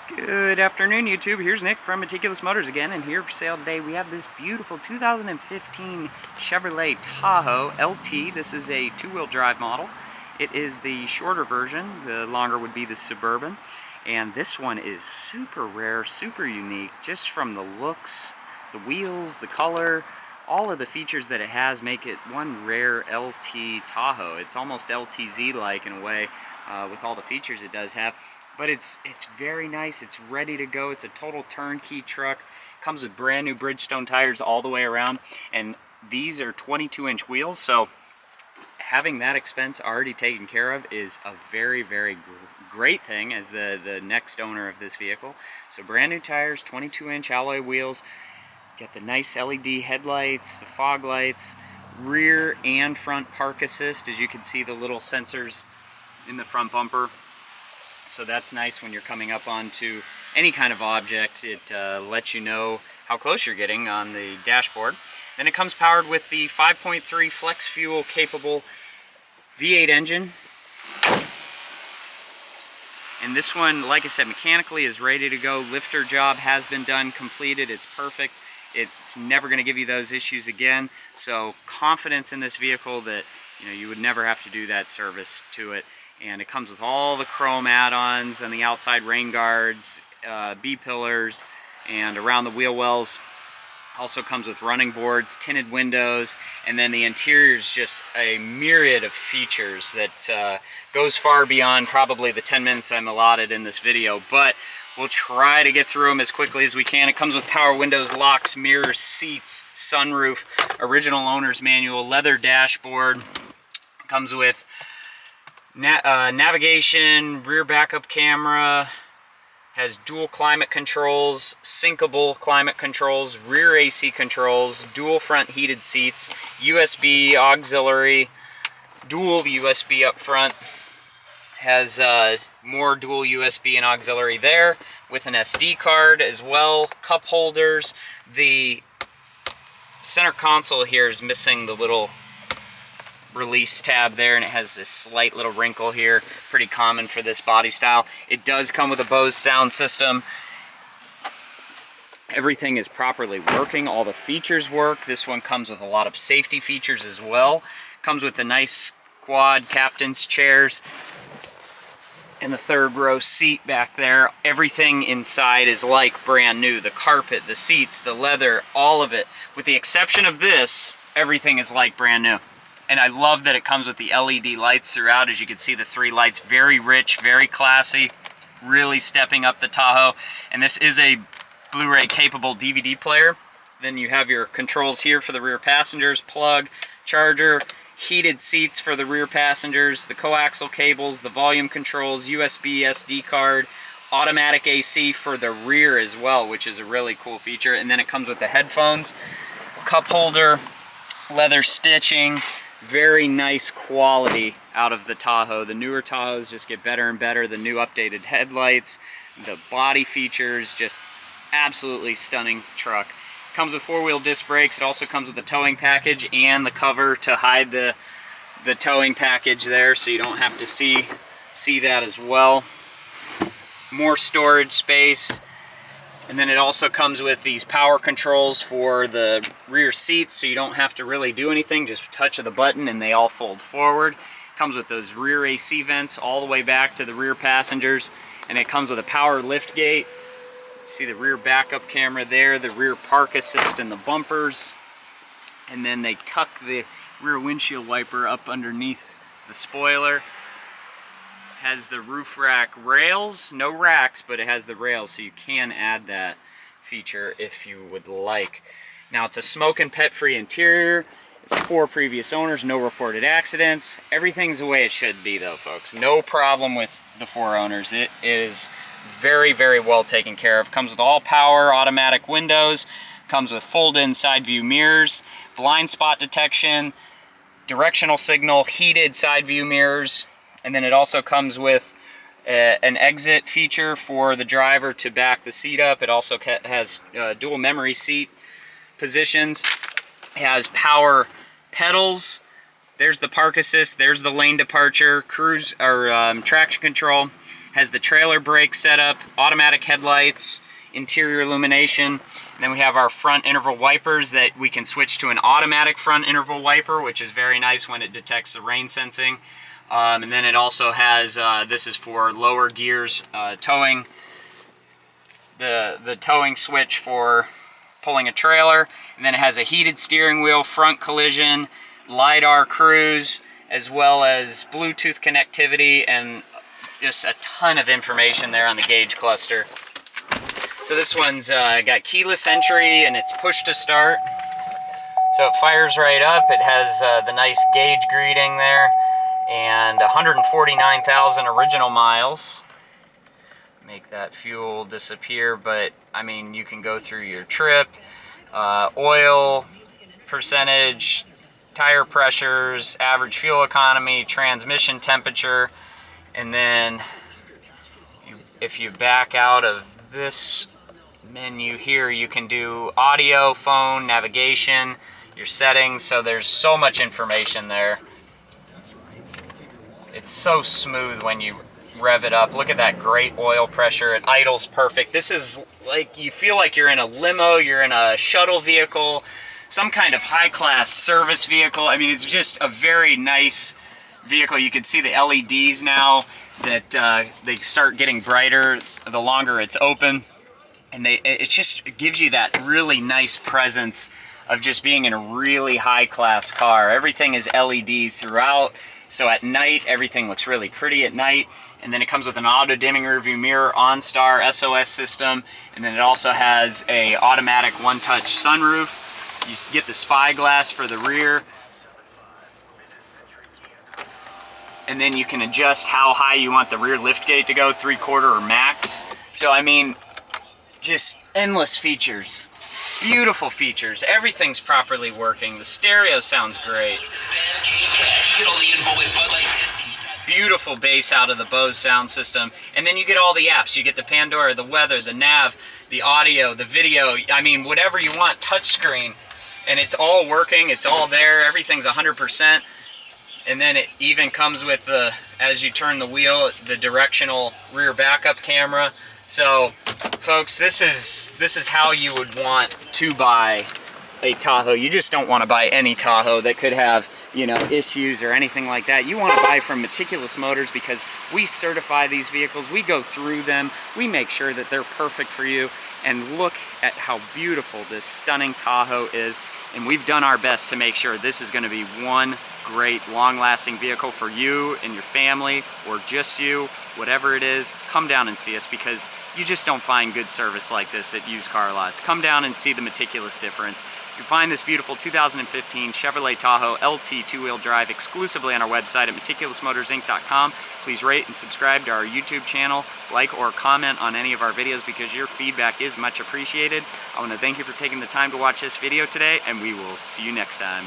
Good afternoon, YouTube. Here's Nick from Meticulous Motors again, and here for sale today we have this beautiful 2015 Chevrolet Tahoe LT. This is a two-wheel drive model. It is the shorter version. The longer would be the Suburban. And this one is super rare, super unique, just from the looks, the wheels, the color, all of the features that it has make it one rare LT Tahoe. It's almost LTZ-like in a way with all the features it does have. But it's very nice. It's ready to go. It's a total turnkey truck. Comes with brand new Bridgestone tires all the way around, and these are 22-inch wheels. So having that expense already taken care of is a very great thing as the next owner of this vehicle. So brand new tires, 22-inch alloy wheels. Got the nice LED headlights, the fog lights, rear and front park assist. As you can see, the little sensors in the front bumper. So that's nice when you're coming up onto any kind of object. It lets you know how close you're getting on the dashboard. Then it comes powered with the 5.3 flex fuel capable V8 engine. And this one, like I said, mechanically is ready to go. Lifter job has been done, completed. It's perfect. It's never going to give you those issues again. So confidence in this vehicle that you would never have to do that service to it. And it comes with all the chrome add-ons and the outside rain guards, B-pillars, and around the wheel wells. Also comes with running boards, tinted windows, and then the interior is just a myriad of features that goes far beyond probably the 10 minutes I'm allotted in this video, but we'll try to get through them as quickly as we can. It comes with power windows, locks, mirrors, seats, sunroof, original owner's manual, leather dashboard. It comes with navigation, rear backup camera, has dual climate controls, syncable climate controls, rear AC controls, dual front heated seats, USB auxiliary, dual USB up front, has more dual USB and auxiliary there with an SD card as well, cup holders. The center console here is missing the little release tab there, and it has this slight little wrinkle here, pretty common for this body style. It does come with a Bose sound system. Everything is properly working, all the features work. This one comes with a lot of safety features as well. Comes with the nice quad captain's chairs and the third row seat back there. Everything inside is like brand new. The carpet, the seats, the leather, all of it. With the exception of this, everything is like brand new. And I love that it comes with the LED lights throughout. As you can see, the 3 lights, very rich, very classy, really stepping up the Tahoe. And this is a Blu-ray capable DVD player. Then you have your controls here for the rear passengers, plug, charger, heated seats for the rear passengers, the coaxial cables, the volume controls, USB SD card, automatic AC for the rear as well, which is a really cool feature. And then it comes with the headphones, cup holder, leather stitching. Very nice quality out of the Tahoe. The newer Tahoes just get better and better. The new updated headlights, the body features, just absolutely stunning truck. Comes with 4-wheel disc brakes. It also comes with the towing package and the cover to hide the towing package there, so you don't have to see that as well. More storage space. And then it also comes with these power controls for the rear seats, so you don't have to really do anything, just touch of the button and they all fold forward. Comes with those rear AC vents all the way back to the rear passengers, and it comes with a power lift gate. See the rear backup camera there, the rear park assist and the bumpers. And then they tuck the rear windshield wiper up underneath the spoiler. Has the roof rack rails, no racks, but it has the rails, so you can add that feature if you would like. Now it's a smoke and pet free interior. It's 4 previous owners, no reported accidents. Everything's the way it should be though, folks. No problem with the 4 owners. It is very well taken care of. Comes with all power automatic windows, comes with fold-in side view mirrors, blind spot detection, directional signal, heated side view mirrors. And then it also comes with an exit feature for the driver to back the seat up. It also has dual memory seat positions. It has power pedals. There's the park assist. There's the lane departure, cruise or traction control. Has the trailer brake setup, automatic headlights, interior illumination. And then we have our front interval wipers that we can switch to an automatic front interval wiper, which is very nice when it detects the rain sensing. And then it also has, this is for lower gears, towing, the towing switch for pulling a trailer. And then it has a heated steering wheel, front collision, LiDAR cruise, as well as Bluetooth connectivity, and just a ton of information there on the gauge cluster. So this one's got keyless entry and it's push to start. So it fires right up. It has the nice gauge greeting there, and 149,000 original miles. Make that fuel disappear, but I mean, you can go through your trip, oil percentage, tire pressures, average fuel economy, transmission temperature, and then if you back out of this menu here, you can do audio, phone, navigation, your settings. So there's so much information there. It's so smooth when you rev it up. Look at that great oil pressure. It idles perfect. This is like, you feel like you're in a limo, you're in a shuttle vehicle, some kind of high-class service vehicle. I mean, it's just a very nice vehicle. You can see the LEDs now that they start getting brighter the longer it's open, and it just gives you that really nice presence of just being in a really high-class car. Everything is LED throughout, so at night everything looks really pretty at night. And then it comes with an auto-dimming rearview mirror, OnStar SOS system, and then it also has a automatic one-touch sunroof. You get the spyglass for the rear, and then you can adjust how high you want the rear liftgate to go, 3/4 or max. So I mean, just endless features, beautiful features. Everything's properly working. The stereo sounds great. Beautiful bass out of the Bose sound system. And then you get all the apps. You get the Pandora, the weather, the nav, the audio, the video. I mean, whatever you want, touchscreen. And it's all working, it's all there, everything's 100%. And then it even comes with the, as you turn the wheel, the directional rear backup camera. So folks, this is how you would want to buy a Tahoe. You just don't want to buy any Tahoe that could have, you know, issues or anything like that. You want to buy from Meticulous Motors because we certify these vehicles, we go through them, we make sure that they're perfect for you. And look at how beautiful this stunning Tahoe is. And we've done our best to make sure this is going to be one great long-lasting vehicle for you and your family, or just you, whatever it is. Come down and see us, because you just don't find good service like this at used car lots. Come down and see the Meticulous difference. You can find this beautiful 2015 Chevrolet Tahoe LT two-wheel drive exclusively on our website at meticulousmotorsinc.com. Please rate and subscribe to our YouTube channel, like or comment on any of our videos, because your feedback is much appreciated. I want to thank you for taking the time to watch this video today, and we will see you next time.